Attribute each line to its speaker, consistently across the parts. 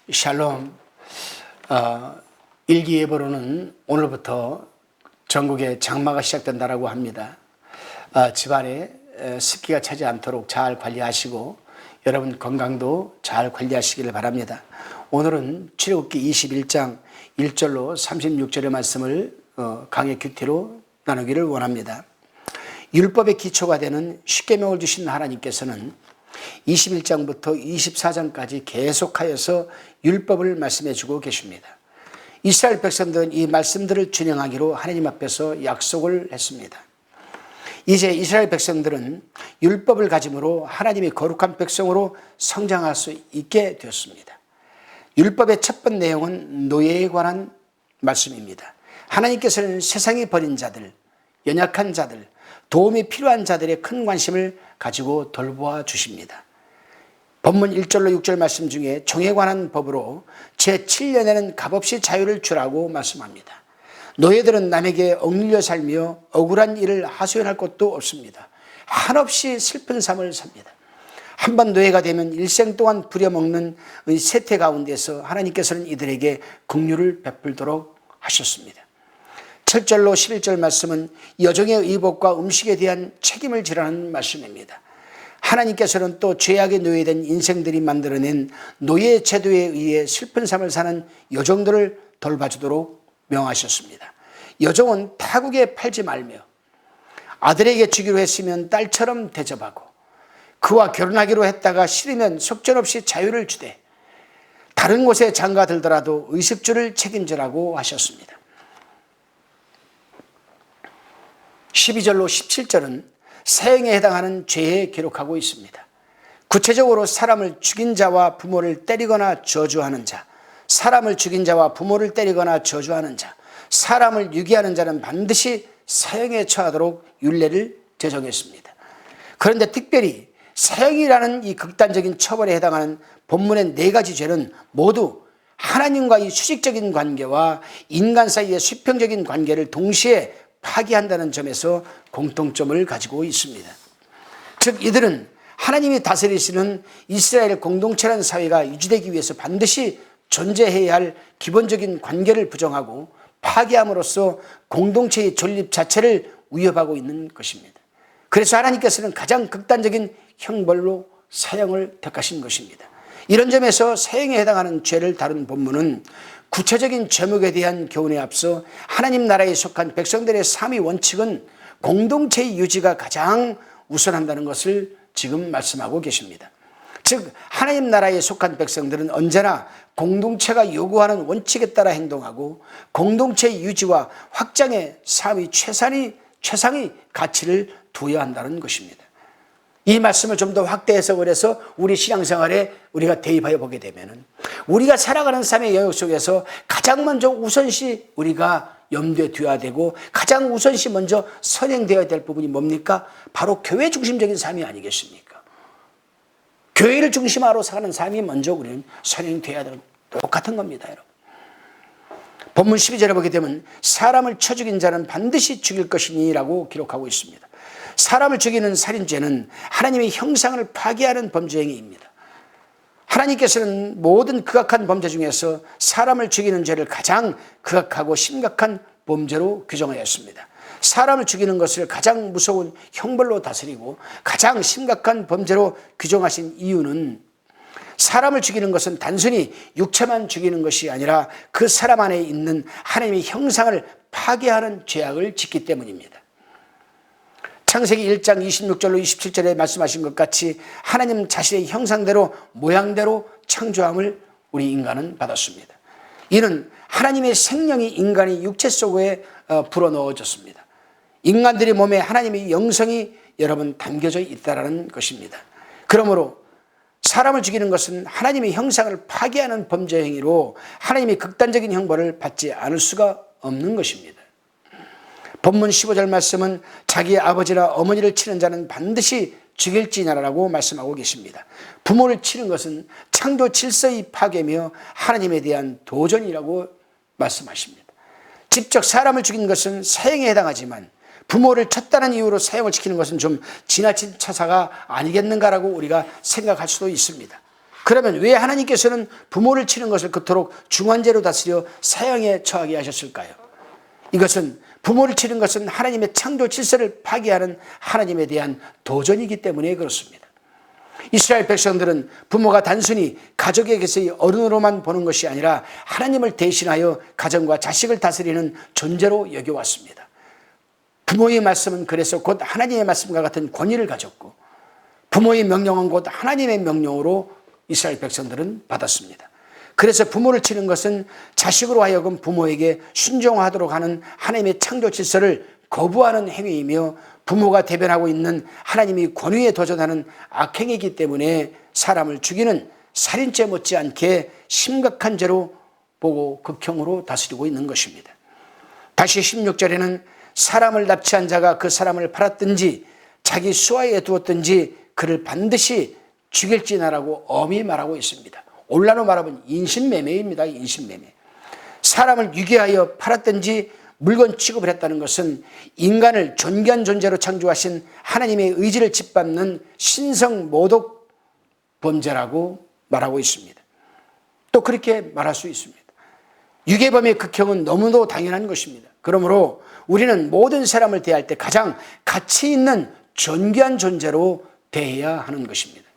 Speaker 1: 샬롬. 일기예보로는 오늘부터 전국에 장마가 시작된다고 합니다. 집안에 습기가 차지 않도록 잘 관리하시고 여러분 건강도 잘 관리하시기를 바랍니다. 오늘은 출애굽기 21장 1절로 36절의 말씀을 강의 큐티로 나누기를 원합니다. 율법의 기초가 되는 십계명을 주신 하나님께서는 21장부터 24장까지 계속하여서 율법을 말씀해 주고 계십니다. 이스라엘 백성들은 이 말씀들을 준행하기로 하나님 앞에서 약속을 했습니다. 이제 이스라엘 백성들은 율법을 가짐으로 하나님이 거룩한 백성으로 성장할 수 있게 되었습니다. 율법의 첫 번째 내용은 노예에 관한 말씀입니다. 하나님께서는 세상이 버린 자들, 연약한 자들, 도움이 필요한 자들의 큰 관심을 가지고 돌보아 주십니다. 본문 1절로 6절 말씀 중에 종에 관한 법으로 제7년에는 값없이 자유를 주라고 말씀합니다. 노예들은 남에게 억눌려 살며 억울한 일을 하소연할 것도 없습니다. 한없이 슬픈 삶을 삽니다. 한번 노예가 되면 일생 동안 부려먹는 세태 가운데서 하나님께서는 이들에게 긍휼을 베풀도록 하셨습니다. 7절로 11절 말씀은 여종의 의복과 음식에 대한 책임을 지라는 말씀입니다. 하나님께서는 또 죄악에 노예된 인생들이 만들어낸 노예 제도에 의해 슬픈 삶을 사는 여종들을 돌봐주도록 명하셨습니다. 여종은 타국에 팔지 말며 아들에게 주기로 했으면 딸처럼 대접하고 그와 결혼하기로 했다가 싫으면 속절없이 자유를 주되 다른 곳에 장가들더라도 의식주를 책임지라고 하셨습니다. 12절로 17절은 사형에 해당하는 죄에 기록하고 있습니다. 구체적으로 사람을 죽인 자와 부모를 때리거나 저주하는 자, 사람을 죽인 자와 부모를 때리거나 저주하는 자, 사람을 유기하는 자는 반드시 사형에 처하도록 율례를 제정했습니다. 그런데 특별히 사형이라는 이 극단적인 처벌에 해당하는 본문의 4가지 죄는 모두 하나님과의 수직적인 관계와 인간 사이의 수평적인 관계를 동시에 파기한다는 점에서 공통점을 가지고 있습니다. 즉 이들은 하나님이 다스리시는 이스라엘 공동체라는 사회가 유지되기 위해서 반드시 존재해야 할 기본적인 관계를 부정하고 파기함으로써 공동체의 존립 자체를 위협하고 있는 것입니다. 그래서 하나님께서는 가장 극단적인 형벌로 사형을 택하신 것입니다. 이런 점에서 사형에 해당하는 죄를 다룬 본문은 구체적인 제목에 대한 교훈에 앞서 하나님 나라에 속한 백성들의 삶의 원칙은 공동체의 유지가 가장 우선한다는 것을 지금 말씀하고 계십니다. 즉 하나님 나라에 속한 백성들은 언제나 공동체가 요구하는 원칙에 따라 행동하고 공동체의 유지와 확장에 삶의 최상의 가치를 두어야 한다는 것입니다. 이 말씀을 좀 더 확대 해석을 해서 우리 신앙생활에 우리가 대입하여 보게 되면 우리가 살아가는 삶의 영역 속에서 가장 먼저 우선시 우리가 염두에 두어야 되고 가장 우선시 먼저 선행되어야 될 부분이 뭡니까? 바로 교회 중심적인 삶이 아니겠습니까? 교회를 중심으로 사는 삶이 먼저 우리는 선행되어야 되는 똑같은 겁니다, 여러분. 본문 12절에 보게 되면 사람을 쳐 죽인 자는 반드시 죽일 것이니 라고 기록하고 있습니다. 사람을 죽이는 살인죄는 하나님의 형상을 파괴하는 범죄 행위입니다. 하나님께서는 모든 극악한 범죄 중에서 사람을 죽이는 죄를 가장 극악하고 심각한 범죄로 규정하였습니다. 사람을 죽이는 것을 가장 무서운 형벌로 다스리고 가장 심각한 범죄로 규정하신 이유는 사람을 죽이는 것은 단순히 육체만 죽이는 것이 아니라 그 사람 안에 있는 하나님의 형상을 파괴하는 죄악을 짓기 때문입니다. 창세기 1장 26절로 27절에 말씀하신 것 같이 하나님 자신의 형상대로 모양대로 창조함을 우리 인간은 받았습니다. 이는 하나님의 생명이 인간의 육체 속에 불어넣어졌습니다. 인간들의 몸에 하나님의 영성이 여러분 담겨져 있다는 것입니다. 그러므로 사람을 죽이는 것은 하나님의 형상을 파괴하는 범죄 행위로 하나님의 극단적인 형벌을 받지 않을 수가 없는 것입니다. 본문 15절 말씀은 자기의 아버지나 어머니를 치는 자는 반드시 죽일지니라고 말씀하고 계십니다. 부모를 치는 것은 창조 질서의 파괴며 하나님에 대한 도전이라고 말씀하십니다. 직접 사람을 죽인 것은 사형에 해당하지만 부모를 쳤다는 이유로 사형을 지키는 것은 좀 지나친 처사가 아니겠는가라고 우리가 생각할 수도 있습니다. 그러면 왜 하나님께서는 부모를 치는 것을 그토록 중환죄로 다스려 사형에 처하게 하셨을까요? 이것은 부모를 치는 것은 하나님의 창조 질서를 파괴하는 하나님에 대한 도전이기 때문에 그렇습니다. 이스라엘 백성들은 부모가 단순히 가족에게서의 어른으로만 보는 것이 아니라 하나님을 대신하여 가정과 자식을 다스리는 존재로 여겨왔습니다. 부모의 말씀은 그래서 곧 하나님의 말씀과 같은 권위를 가졌고 부모의 명령은 곧 하나님의 명령으로 이스라엘 백성들은 받았습니다. 그래서 부모를 치는 것은 자식으로 하여금 부모에게 순종하도록 하는 하나님의 창조 질서를 거부하는 행위이며 부모가 대변하고 있는 하나님이 권위에 도전하는 악행이기 때문에 사람을 죽이는 살인죄 못지않게 심각한 죄로 보고 극형으로 다스리고 있는 것입니다. 다시 16절에는 사람을 납치한 자가 그 사람을 팔았든지 자기 수하에 두었든지 그를 반드시 죽일지나라고 엄히 말하고 있습니다. 올라로 말하면 인신매매입니다. 인신매매. 사람을 유기하여 팔았든지 물건 취급을 했다는 것은 인간을 존귀한 존재로 창조하신 하나님의 의지를 짓밟는 신성 모독 범죄라고 말하고 있습니다. 또 그렇게 말할 수 있습니다. 유괴범의 극형은 너무도 당연한 것입니다. 그러므로 우리는 모든 사람을 대할 때 가장 가치 있는 존귀한 존재로 대해야 하는 것입니다.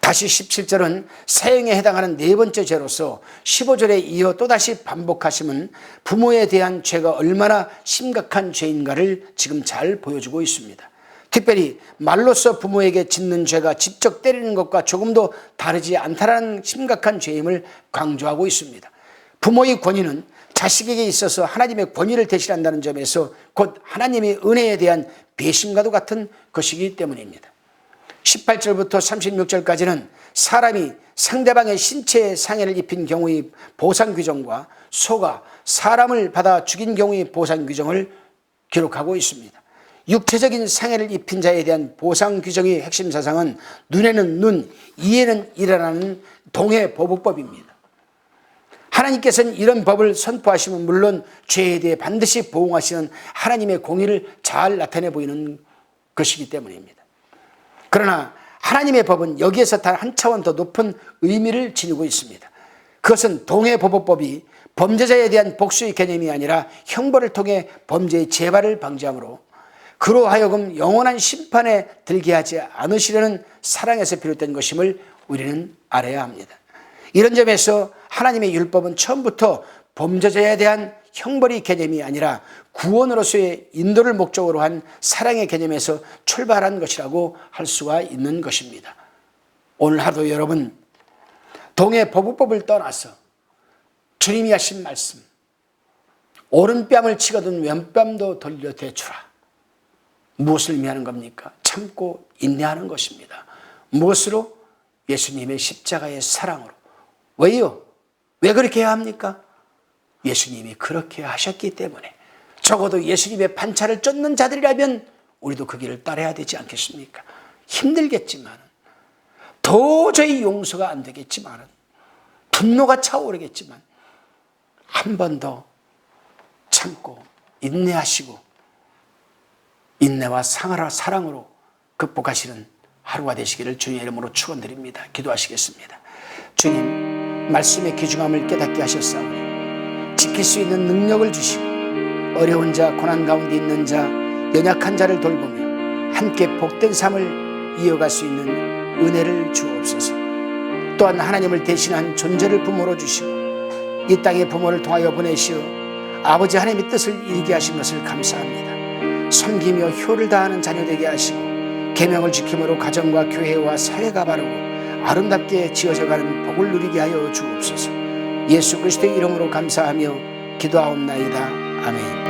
Speaker 1: 다시 17절은 사형에 해당하는 네 번째 죄로서 15절에 이어 또다시 반복하심은 부모에 대한 죄가 얼마나 심각한 죄인가를 지금 잘 보여주고 있습니다. 특별히 말로써 부모에게 짓는 죄가 직접 때리는 것과 조금도 다르지 않다라는 심각한 죄임을 강조하고 있습니다. 부모의 권위는 자식에게 있어서 하나님의 권위를 대신한다는 점에서 곧 하나님의 은혜에 대한 배신과도 같은 것이기 때문입니다. 18절부터 36절까지는 사람이 상대방의 신체에 상해를 입힌 경우의 보상 규정과 소가 사람을 받아 죽인 경우의 보상 규정을 기록하고 있습니다. 육체적인 상해를 입힌 자에 대한 보상 규정의 핵심 사상은 눈에는 눈, 이에는 이라는 동해보복법입니다. 하나님께서는 이런 법을 선포하시면 물론 죄에 대해 반드시 보응하시는 하나님의 공의를 잘 나타내 보이는 것이기 때문입니다. 그러나 하나님의 법은 여기에서 단 한 차원 더 높은 의미를 지니고 있습니다. 그것은 동해보복법이 범죄자에 대한 복수의 개념이 아니라 형벌을 통해 범죄의 재발을 방지하므로 그로 하여금 영원한 심판에 들게 하지 않으시려는 사랑에서 비롯된 것임을 우리는 알아야 합니다. 이런 점에서 하나님의 율법은 처음부터 범죄자에 대한 형벌의 개념이 아니라 구원으로서의 인도를 목적으로 한 사랑의 개념에서 출발한 것이라고 할 수가 있는 것입니다. 오늘 하루 여러분 동해보복법을 떠나서 주님이 하신 말씀 오른뺨을 치거든 왼뺨도 돌려 대주라. 무엇을 의미하는 겁니까? 참고 인내하는 것입니다. 무엇으로? 예수님의 십자가의 사랑으로. 왜요? 왜 그렇게 해야 합니까? 예수님이 그렇게 하셨기 때문에. 적어도 예수님의 판차를 쫓는 자들이라면 우리도 그 길을 따라야 되지 않겠습니까? 힘들겠지만 도저히 용서가 안 되겠지만 분노가 차오르겠지만 한 번 더 참고 인내하시고 인내와 사랑으로 극복하시는 하루가 되시기를 주님의 이름으로 축원드립니다. 기도하시겠습니다. 주님, 말씀의 귀중함을 깨닫게 하셨사오니 지킬 수 있는 능력을 주시고 어려운 자, 고난 가운데 있는 자, 연약한 자를 돌보며 함께 복된 삶을 이어갈 수 있는 은혜를 주옵소서. 또한 하나님을 대신한 존재를 부모로 주시고 이 땅에 부모를 통하여 보내시어 아버지 하나님의 뜻을 이루게 하신 것을 감사합니다. 섬기며 효를 다하는 자녀 되게 하시고 계명을 지킴으로 가정과 교회와 사회가 바르고 아름답게 지어져가는 복을 누리게 하여 주옵소서. 예수 그리스도의 이름으로 감사하며 기도하옵나이다. 아멘.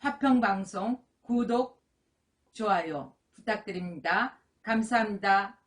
Speaker 2: 화평방송 구독, 좋아요 부탁드립니다. 감사합니다.